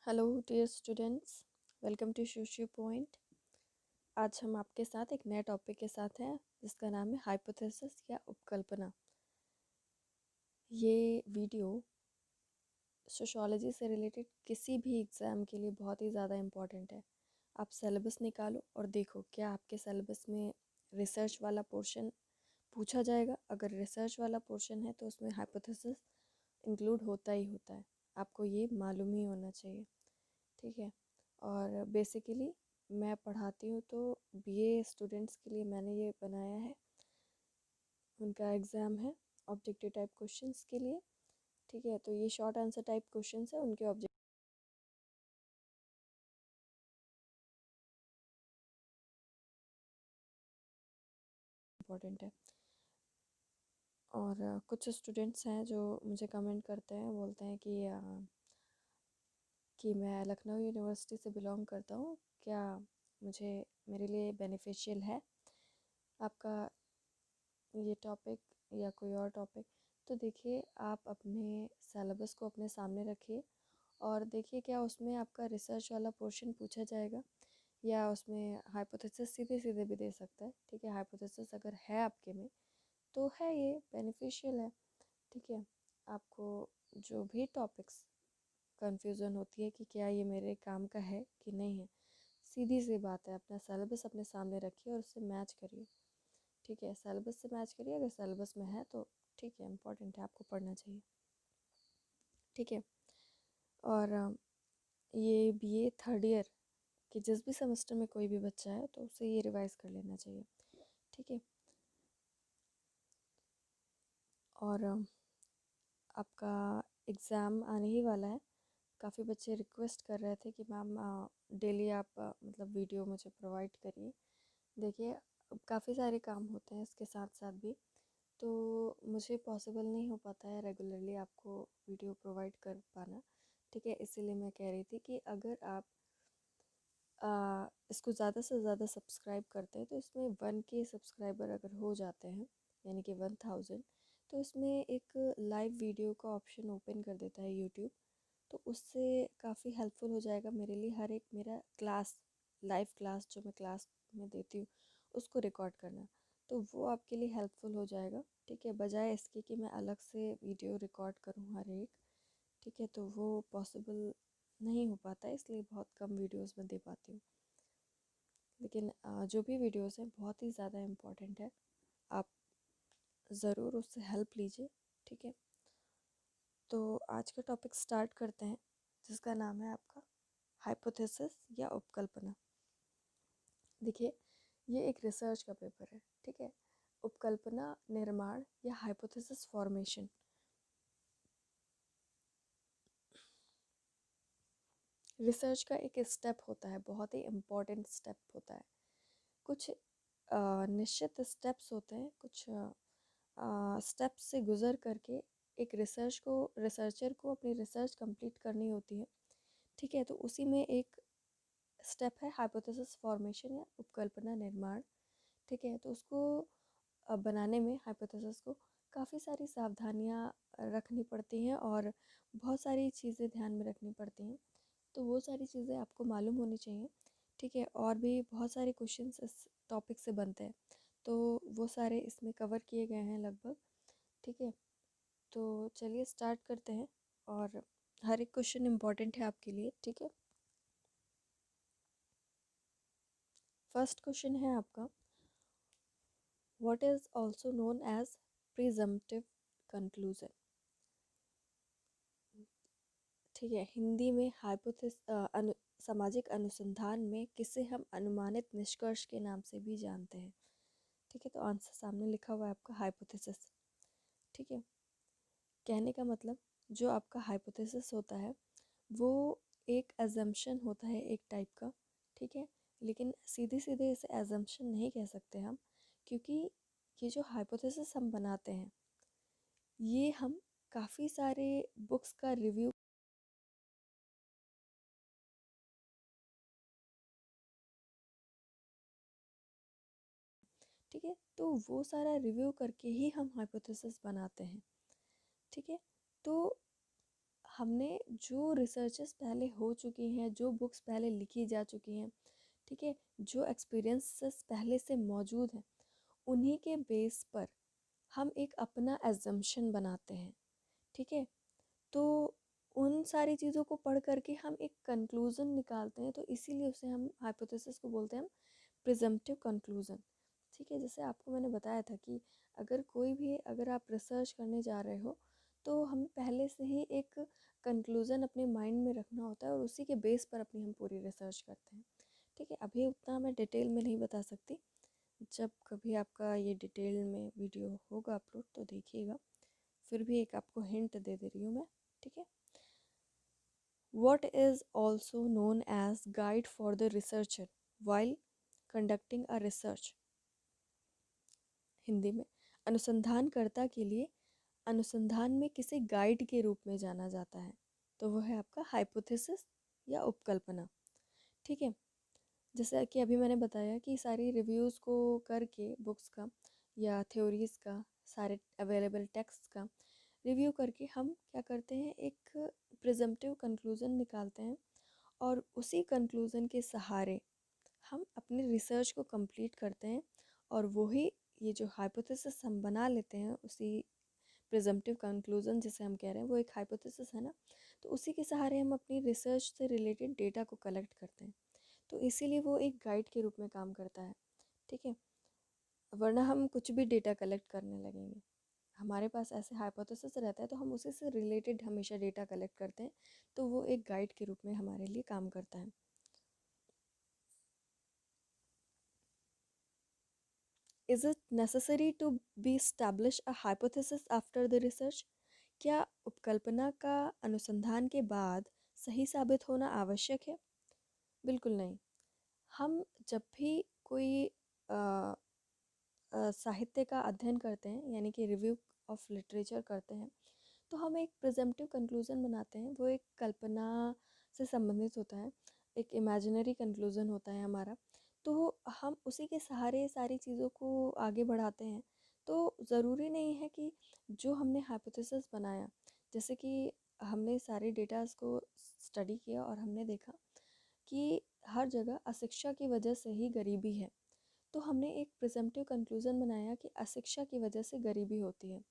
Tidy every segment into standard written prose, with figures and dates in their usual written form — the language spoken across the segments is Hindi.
Hello dear students, welcome to Socio Point. आज हम आपके साथ एक नए टॉपिक के साथ हैं जिसका नाम है हाइपोथेसिस या उपकल्पना। ये वीडियो सोशियोलॉजी से रिलेटेड किसी भी एग्ज़ाम के लिए बहुत ही ज़्यादा इम्पॉर्टेंट है। आप सिलेबस निकालो और देखो क्या आपके सिलेबस में रिसर्च वाला पोर्शन पूछा जाएगा। अगर रिसर्च वाला पोर्शन है तो उसमें हाइपोथेसिस इंक्लूड होता ही होता है, आपको ये मालूम ही होना चाहिए। ठीक है। और बेसिकली मैं पढ़ाती हूँ तो बीए स्टूडेंट्स के लिए मैंने ये बनाया है। उनका एग्ज़ाम है ऑब्जेक्टिव टाइप क्वेश्चंस के लिए। ठीक है, तो ये शॉर्ट आंसर टाइप क्वेश्चंस है, उनके ऑब्जेक्टिव इंपॉर्टेंट है। और कुछ स्टूडेंट्स हैं जो मुझे कमेंट करते हैं, बोलते हैं कि मैं लखनऊ यूनिवर्सिटी से बिलोंग करता हूँ, क्या मुझे मेरे लिए बेनिफिशियल है आपका ये टॉपिक या कोई और टॉपिक। तो देखिए, आप अपने सिलेबस को अपने सामने रखिए और देखिए क्या उसमें आपका रिसर्च वाला पोर्शन पूछा जाएगा या उसमें हाइपोथेसिस सीधे सीधे भी दे सकता है। ठीक है, हाइपोथेसिस अगर है आपके में तो है, ये बेनिफिशियल है। ठीक है, आपको जो भी टॉपिक्स कंफ्यूजन होती है कि क्या ये मेरे काम का है कि नहीं है, सीधी सी बात है, अपना सिलेबस अपने सामने रखिए और उससे मैच करिए। ठीक है, सिलेबस से मैच करिए, अगर सिलेबस में है तो ठीक है, इम्पॉर्टेंट है, आपको पढ़ना चाहिए। ठीक है। और ये बीए थर्ड ईयर कि जिस भी सेमेस्टर में कोई भी बच्चा है तो उसे ये रिवाइज कर लेना चाहिए। ठीक है। और आपका एग्ज़ाम आने ही वाला है। काफ़ी बच्चे रिक्वेस्ट कर रहे थे कि मैम डेली आप मतलब वीडियो मुझे प्रोवाइड करिए। देखिए, काफ़ी सारे काम होते हैं इसके साथ साथ भी, तो मुझे पॉसिबल नहीं हो पाता है रेगुलरली आपको वीडियो प्रोवाइड कर पाना। ठीक है, इसीलिए मैं कह रही थी कि अगर आप इसको ज़्यादा से ज़्यादा सब्सक्राइब करते हैं तो इसमें 1K सब्सक्राइबर अगर हो जाते हैं, यानी कि 1000, तो इसमें एक लाइव वीडियो का ऑप्शन ओपन कर देता है यूट्यूब। तो उससे काफ़ी हेल्पफुल हो जाएगा मेरे लिए, हर एक मेरा क्लास, लाइव क्लास जो मैं क्लास में देती हूँ उसको रिकॉर्ड करना, तो वो आपके लिए हेल्पफुल हो जाएगा। ठीक है, बजाय इसके कि मैं अलग से वीडियो रिकॉर्ड करूँ हर एक। ठीक है, तो वो पॉसिबल नहीं हो पाता है, इसलिए बहुत कम वीडियोस में दे पाती हूँ। लेकिन जो भी वीडियोस हैं बहुत ही ज़्यादा इम्पॉर्टेंट है, आप ज़रूर उससे हेल्प लीजिए। ठीक है, तो आज का टॉपिक स्टार्ट करते हैं जिसका नाम है आपका हाइपोथेसिस या उपकल्पना। देखिए, ये एक रिसर्च का पेपर है। ठीक है, उपकल्पना निर्माण या हाइपोथेसिस फॉर्मेशन रिसर्च का एक स्टेप होता है, बहुत ही इम्पॉर्टेंट स्टेप होता है। कुछ निश्चित स्टेप्स होते हैं, कुछ स्टेप्स से गुज़र करके एक रिसर्चर को अपनी रिसर्च कंप्लीट करनी होती है। ठीक है, तो उसी में एक स्टेप है हाइपोथेसिस फॉर्मेशन या उपकल्पना निर्माण। ठीक है, तो उसको बनाने में हाइपोथेसिस को काफ़ी सारी सावधानियाँ रखनी पड़ती हैं और बहुत सारी चीज़ें ध्यान में रखनी पड़ती हैं, तो वो सारी चीज़ें आपको मालूम होनी चाहिए। ठीक है, और भी बहुत सारे क्वेश्चंस इस टॉपिक से बनते हैं, तो वो सारे इसमें कवर किए गए हैं लगभग। ठीक है, तो चलिए स्टार्ट करते हैं और हर एक क्वेश्चन इम्पॉर्टेंट है आपके लिए। ठीक है, फर्स्ट क्वेश्चन है आपका, what is also known as presumptive conclusion. ठीक है, हिंदी में सामाजिक अनुसंधान में किसे हम अनुमानित निष्कर्ष के नाम से भी जानते हैं। ठीक है, तो आंसर सामने लिखा हुआ है आपका हाइपोथेसिस। ठीक है, कहने का मतलब जो आपका हाइपोथेसिस होता है वो एक एजम्पशन होता है एक टाइप का। ठीक है, लेकिन सीधे सीधे इसे एजम्पशन नहीं कह सकते हम, क्योंकि ये जो हाइपोथेसिस हम बनाते हैं ये हम काफ़ी सारे बुक्स का रिव्यू। ठीक है, तो वो सारा रिव्यू करके ही हम हाइपोथेसिस बनाते हैं। ठीक है, तो हमने जो रिसर्चेस पहले हो चुकी हैं, जो बुक्स पहले लिखी जा चुकी हैं, ठीक है, जो एक्सपीरियंसेस पहले से मौजूद हैं, उन्हीं के बेस पर हम एक अपना एजम्पशन बनाते हैं। ठीक है, तो उन सारी चीज़ों को पढ़ करके हम एक कंक्लूज़न निकालते हैं, तो इसीलिए उसे हम हाइपोथेसिस को बोलते हैं हम प्रिजम्पटिव कंक्लूज़न। ठीक है, जैसे आपको मैंने बताया था कि अगर आप रिसर्च करने जा रहे हो तो हमें पहले से ही एक कंक्लूज़न अपने माइंड में रखना होता है और उसी के बेस पर अपनी हम पूरी रिसर्च करते हैं। ठीक है, अभी उतना मैं डिटेल में नहीं बता सकती, जब कभी आपका ये डिटेल में वीडियो होगा अपलोड तो देखिएगा। फिर भी एक आपको हिंट दे दे रही हूँ मैं। ठीक है, what is also known as guide for the researcher while conducting a research। Hindi में अनुसंधानकर्ता के लिए अनुसंधान में किसी गाइड के रूप में जाना जाता है, तो वो है आपका हाइपोथेसिस या उपकल्पना। ठीक है, जैसे कि अभी मैंने बताया कि सारी रिव्यूज़ को करके बुक्स का या थ्योरीज़ का, सारे अवेलेबल टेक्स्ट का रिव्यू करके हम क्या करते हैं, एक प्रिजम्पटिव कंक्लूज़न निकालते हैं और उसी कंक्लूज़न के सहारे हम अपनी रिसर्च को कंप्लीट करते हैं। और वही ये जो हाइपोथेसिस हम बना लेते हैं, उसी प्रिजम्पटिव कंक्लूज़न जिसे हम कह रहे हैं वो एक हाइपोथेसिस है ना, तो उसी के सहारे हम अपनी रिसर्च से रिलेटेड डेटा को कलेक्ट करते हैं, तो इसीलिए वो एक गाइड के रूप में काम करता है। ठीक है, वरना हम कुछ भी डेटा कलेक्ट करने लगेंगे, हमारे पास ऐसे हाइपोथेसिस रहता है तो हम उसी से रिलेटेड हमेशा डेटा कलेक्ट करते हैं, तो वो एक गाइड के रूप में हमारे लिए काम करता है। Is it necessary to be establish a hypothesis after the research? क्या उपकल्पना का अनुसंधान के बाद सही साबित होना आवश्यक है? बिल्कुल नहीं। हम जब भी कोई अ, साहित्य का अध्ययन करते हैं, यानी कि रिव्यू ऑफ लिटरेचर करते हैं, तो हम एक प्रिजम्पटिव कंक्लूज़न बनाते हैं, वो एक कल्पना से संबंधित होता है, एक इमेजिनरी कंक्लूज़न होता है हमारा, तो हम उसी के सहारे सारी चीज़ों को आगे बढ़ाते हैं। तो ज़रूरी नहीं है कि जो हमने हाइपोथेसिस बनाया, जैसे कि हमने सारे डेटास को स्टडी किया और हमने देखा कि हर जगह अशिक्षा की वजह से ही गरीबी है, तो हमने एक प्रिजम्पटिव कंक्लूज़न बनाया कि अशिक्षा की वजह से गरीबी होती है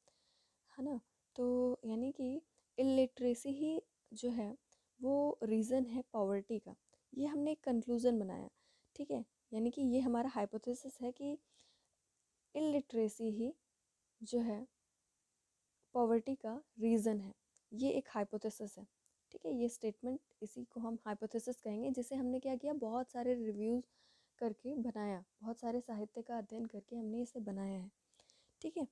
ना। तो यानी कि इलिटरेसी ही जो है वो रीज़न है पॉवर्टी का, ये हमने एक कंक्लूज़न बनाया। ठीक है, यानी कि ये हमारा हाइपोथेसिस है कि इलिटरेसी ही जो है पॉवर्टी का रीज़न है, ये एक हाइपोथेसिस है। ठीक है, ये स्टेटमेंट इसी को हम हाइपोथेसिस कहेंगे, जिसे हमने क्या किया, बहुत सारे रिव्यूज़ करके बनाया, बहुत सारे साहित्य का अध्ययन करके हमने इसे बनाया है। ठीक है,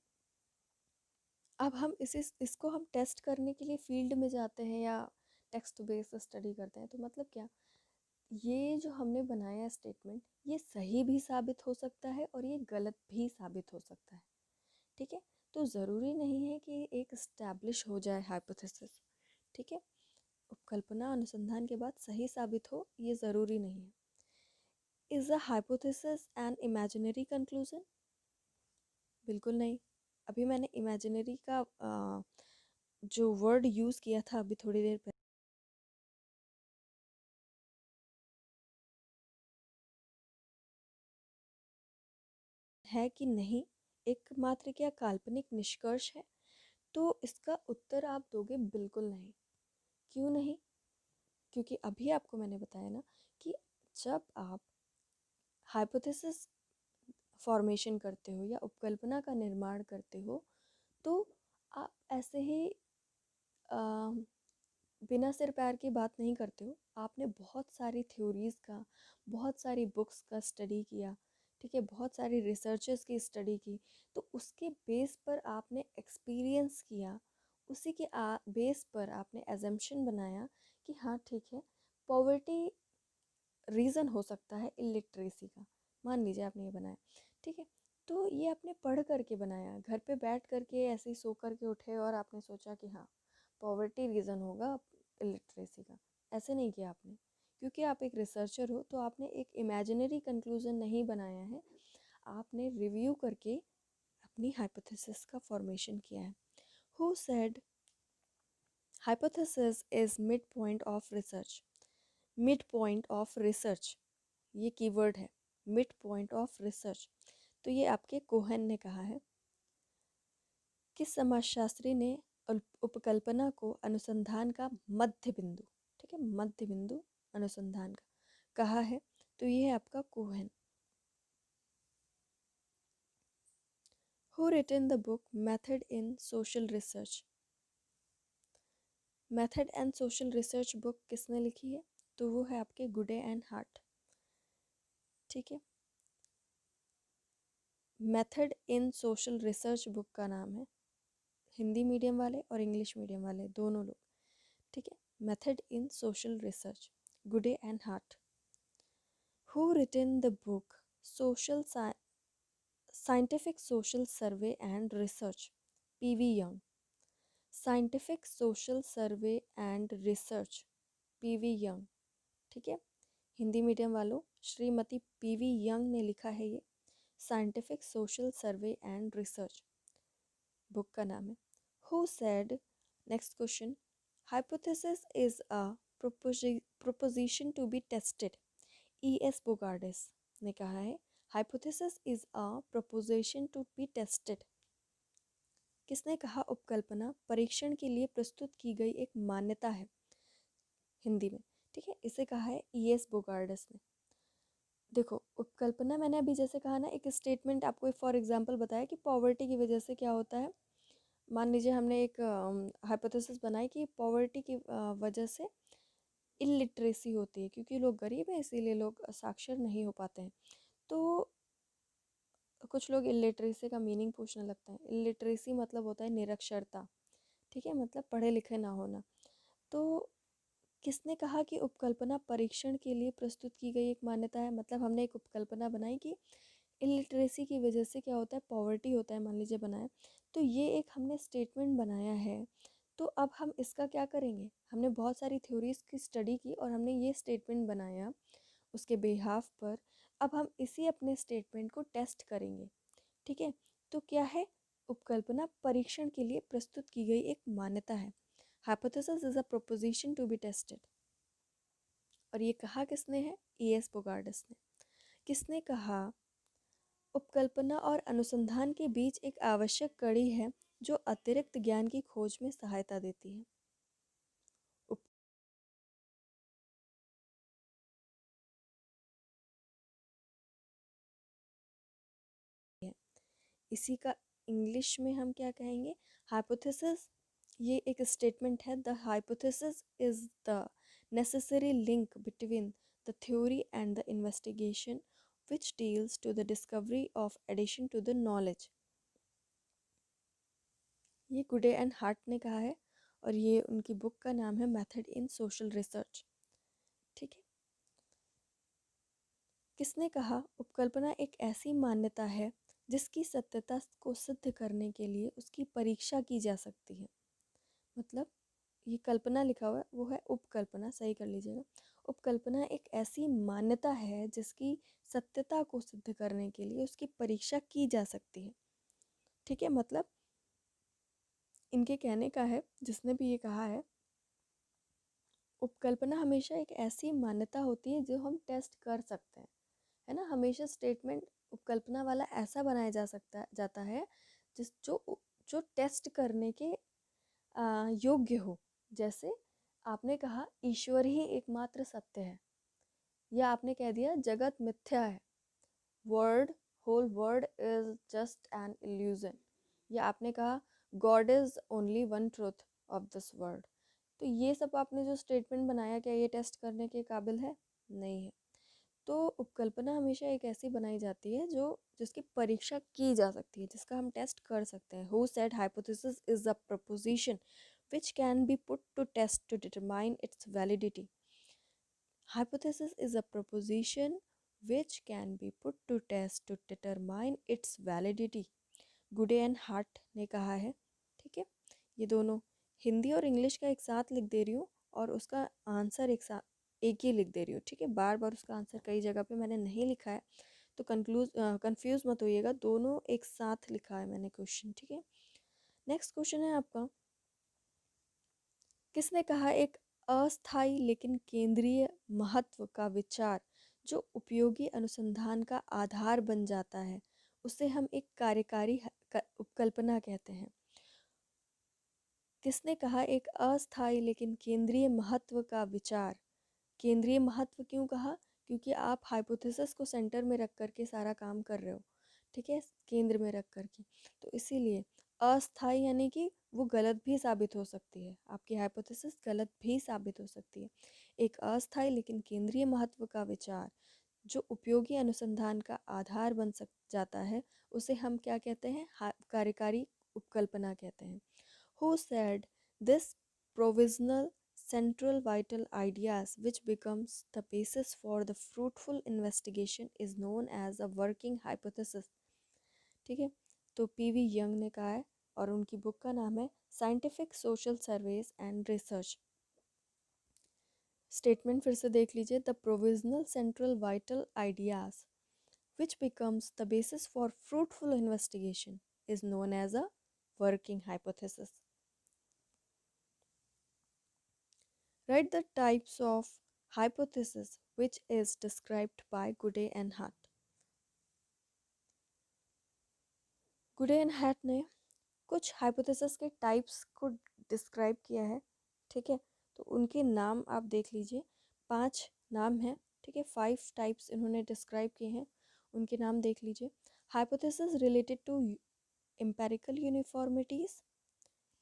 अब हम इसको हम टेस्ट करने के लिए फील्ड में जाते हैं या टेक्स्ट बेस्ड स्टडी करते हैं, तो मतलब क्या, ये जो हमने बनाया स्टेटमेंट ये सही भी साबित हो सकता है और ये गलत भी साबित हो सकता है। ठीक है, तो ज़रूरी नहीं है कि एक इस्टेब्लिश हो जाए हाइपोथेसिस। ठीक है, उपकल्पना अनुसंधान के बाद सही साबित हो ये ज़रूरी नहीं है। Is a hypothesis an imaginary conclusion? बिल्कुल नहीं। अभी मैंने इमेजिनरी का जो वर्ड यूज़ किया था अभी थोड़ी देर पहले, है कि नहीं एकमात्र क्या काल्पनिक निष्कर्ष है, तो इसका उत्तर आप दोगे बिल्कुल नहीं। क्यों नहीं? क्योंकि अभी आपको मैंने बताया ना कि जब आप हाइपोथेसिस फॉर्मेशन करते हो या उपकल्पना का निर्माण करते हो, तो आप ऐसे ही बिना सिर पैर की बात नहीं करते हो, आपने बहुत सारी थ्योरीज़ का, बहुत सारी बुक्स का स्टडी किया। ठीक है, बहुत सारी रिसर्चेस की स्टडी की, तो उसके बेस पर आपने एक्सपीरियंस किया, उसी के बेस पर आपने एजम्पशन बनाया कि हाँ ठीक है, पॉवर्टी रीज़न हो सकता है इलिटरेसी का, मान लीजिए आपने ये बनाया। ठीक है, तो ये आपने पढ़ करके बनाया, घर पे बैठ करके ऐसे ही सो करके उठे और आपने सोचा कि हाँ पॉवर्टी रीज़न होगा इलिटरेसी का, ऐसे नहीं किया आपने। क्योंकि आप एक रिसर्चर हो तो आपने एक इमेजिनरी कंक्लूज़न नहीं बनाया है, आपने रिव्यू करके अपनी हाइपोथेसिस का फॉर्मेशन किया है। Who said hypothesis is mid point of research. Mid point of research ये कीवर्ड है, मिड पॉइंट ऑफ रिसर्च। तो ये आपके कोहेन ने कहा है। किस समाजशास्त्री ने उपकल्पना को अनुसंधान का मध्य बिंदु, ठीक है, मध्य बिंदु अनुसंधान का कहा है? तो ये है आपका Cohen. Who written the book method in social research? Method and social research book किसने लिखी है? तो वो है आपके गुडे एंड हार्ट, ठीक है। Method in social research book का नाम है, हिंदी मीडियम वाले और इंग्लिश मीडियम वाले दोनों लोग, ठीक है। Method in social research, Goode and Hatt. Who written the book social scientific social survey and research? P V Young. Scientific social survey and research, P V Young, ठीक है। हिंदी मीडियम वालों, श्रीमती पीवी यंग ने लिखा है ये। Scientific social survey and research book का नाम है। Who said, next question, hypothesis is a proposition to be tested? E.S. Bogardus ने कहा है hypothesis is a proposition to be tested. किसने कहा उपकल्पना परीक्षण के लिए प्रस्तुत की गई एक मान्यता है? हिंदी में, ठीक है, इसे कहा है E.S. बोगार्डिस ने। देखो उपकल्पना मैंने अभी जैसे कहा ना, एक स्टेटमेंट आपको फॉर एग्जांपल बताया कि पॉवर्टी की वजह से क्या होता है। मान लीजिए हमने एक हाइपोथेसिस बनाई कि पॉवर्टी की वजह से इलिटरेसी होती है, क्योंकि लोग गरीब हैं इसीलिए लोग साक्षर नहीं हो पाते हैं। तो कुछ लोग इलिटरेसी का मीनिंग पूछने लगते हैं। इलिटरेसी मतलब होता है निरक्षरता, ठीक है, मतलब पढ़े लिखे ना होना। तो किसने कहा कि उपकल्पना परीक्षण के लिए प्रस्तुत की गई एक मान्यता है? मतलब हमने एक उपकल्पना बनाई कि इलिटरेसी की वजह से क्या होता है, पॉवर्टी होता है, मान लीजिए बनाया। तो ये एक हमने स्टेटमेंट बनाया है। तो अब हम इसका क्या करेंगे, हमने बहुत सारी थ्योरीज की स्टडी की और हमने ये स्टेटमेंट बनाया उसके बेहाफ पर। अब हम इसी अपने स्टेटमेंट को टेस्ट करेंगे, ठीक है। तो क्या है, उपकल्पना परीक्षण के लिए प्रस्तुत की गई एक मान्यता है। Hypothesis is a proposition to be tested. और ये कहा किसने है? E.S. बोगार्डिस ने। किसने कहा उपकल्पना और अनुसंधान के बीच एक आवश्यक कड़ी है जो अतिरिक्त ज्ञान की खोज में सहायता देती है? इसी का इंग्लिश में हम क्या कहेंगे? हाइपोथेसिस, ये एक स्टेटमेंट है, the hypothesis is the necessary link between the theory and the investigation which deals to the discovery of addition to the knowledge. ये गुडे एंड हार्ट ने कहा है और ये उनकी बुक का नाम है मेथड इन सोशल रिसर्च, ठीक है। किसने कहा उपकल्पना एक ऐसी मान्यता है जिसकी सत्यता को सिद्ध करने के लिए उसकी परीक्षा की जा सकती है? मतलब ये कल्पना लिखा हुआ है, वो है उपकल्पना, सही कर लीजिएगा। उपकल्पना एक ऐसी मान्यता है जिसकी सत्यता को सिद्ध करने के लिए उसकी परीक्षा की जा सकती है, ठीक है। मतलब इनके कहने का है, जिसने भी ये कहा है, उपकल्पना हमेशा एक ऐसी मान्यता होती है जो हम टेस्ट कर सकते हैं, है ना। हमेशा स्टेटमेंट उपकल्पना वाला ऐसा बनाया जाता है जिस जो टेस्ट करने के योग्य हो। जैसे आपने कहा ईश्वर ही एकमात्र सत्य है, या आपने कह दिया जगत मिथ्या है, world whole world is just an illusion, या आपने कहा God is only one truth of this world. तो ये सब आपने जो स्टेटमेंट बनाया, क्या ये टेस्ट करने के काबिल है? नहीं है। तो उपकल्पना हमेशा एक ऐसी बनाई जाती है जो जिसकी परीक्षा की जा सकती है, जिसका हम टेस्ट कर सकते हैं। Who said hypothesis is a preposition which can be put to test to determine its validity? Hypothesis is a proposition which can be put to test to determine its validity. गुडे एंड हार्ट ने कहा है, ठीक है। ये दोनों हिंदी और इंग्लिश का एक साथ लिख दे रही हूँ और उसका आंसर एक ही लिख दे रही हूँ, ठीक है। बार बार उसका आंसर कई जगह पे मैंने नहीं लिखा है, तो कंफ्यूज मत होइएगा, दोनों एक साथ लिखा है मैंने क्वेश्चन, ठीक है। नेक्स्ट क्वेश्चन है आपका, किसने कहा एक अस्थायी लेकिन केंद्रीय महत्व का विचार जो उपयोगी अनुसंधान का आधार बन जाता है उसे हम एक कार्यकारी उपकल्पना कहते हैं। किसने कहा एक अस्थायी लेकिन केंद्रीय महत्व का विचार। केंद्रीय महत्व क्यों कहा? क्योंकि आप हाइपोथेसिस को सेंटर में रख करके सारा काम कर रहे हो, ठीक है, केंद्र में रख करके। तो इसीलिए अस्थायी यानी कि वो गलत भी साबित हो सकती है, आपकी हाइपोथेसिस गलत भी साबित हो सकती है। एक अस्थायी लेकिन केंद्रीय महत्व का विचार जो उपयोगी अनुसंधान का आधार बन सक जाता है उसे हम क्या कहते हैं? कार्यकारी उपकल्पना कहते हैं। Who said this provisional central vital ideas which becomes the basis for the fruitful investigation is known as a working hypothesis। ठीक है, तो पीवी यंग ने कहा है और उनकी बुक का नाम है scientific social surveys and research. Statement फिर से देख लीजिए। The provisional central vital ideas which becomes the basis for fruitful investigation is known as a working hypothesis। Write the types of hypothesis which is described by Gooday and Hart। गुडे एंड हैट ने कुछ हाइपोथेसिस के टाइप्स को डिस्क्राइब किया है, ठीक है। तो उनके नाम आप देख लीजिए, 5 नाम हैं, ठीक है। 5 टाइप्स इन्होंने डिस्क्राइब किए हैं, उनके नाम देख लीजिए। Hypothesis related to empirical uniformities.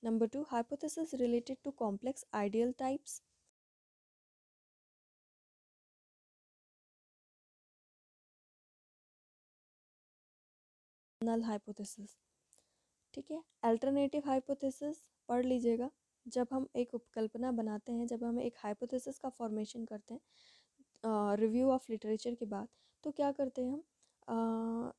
Number 2, hypothesis related to complex ideal types. Null hypothesis, ठीक है। अल्टरनेटिव हाइपोथेसिस पढ़ लीजिएगा। जब हम एक उपकल्पना बनाते हैं, जब हम एक हाइपोथेसिस का फॉर्मेशन करते हैं रिव्यू ऑफ लिटरेचर के बाद, तो क्या करते हैं हम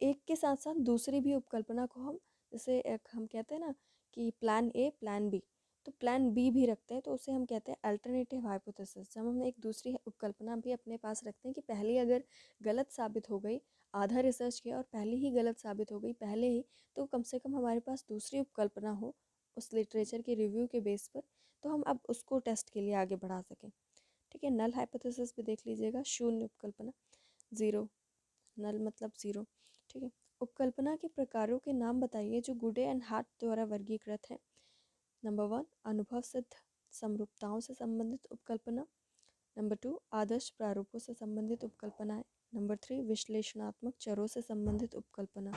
एक के साथ साथ दूसरी भी उपकल्पना को हम, जैसे एक हम कहते हैं ना कि प्लान ए प्लान बी, तो प्लान बी भी रखते हैं, तो उसे हम कहते हैं अल्टरनेटिव हाइपोथेसिस। जब हम एक दूसरी उपकल्पना भी अपने पास रखते हैं कि पहली अगर गलत साबित हो गई, आधा रिसर्च किया और पहले ही गलत साबित हो गई पहले ही, तो कम से कम हमारे पास दूसरी उपकल्पना हो उस लिटरेचर के रिव्यू के बेस पर, तो हम अब उसको टेस्ट के लिए आगे बढ़ा सकें, ठीक है। नल हाइपोथेसिस भी देख लीजिएगा, शून्य उपकल्पना, ज़ीरो, नल मतलब ज़ीरो, ठीक है। उपकल्पना के प्रकारों के नाम बताइए जो गुडे एंड हार्ट द्वारा वर्गीकृत है। नंबर 1, अनुभव सिद्ध समरूपताओं से संबंधित उपकल्पना। नंबर 2, आदर्श प्रारूपों से संबंधित उपकल्पनाएं। नंबर 3, विश्लेषणात्मक चरों से संबंधित उपकल्पना।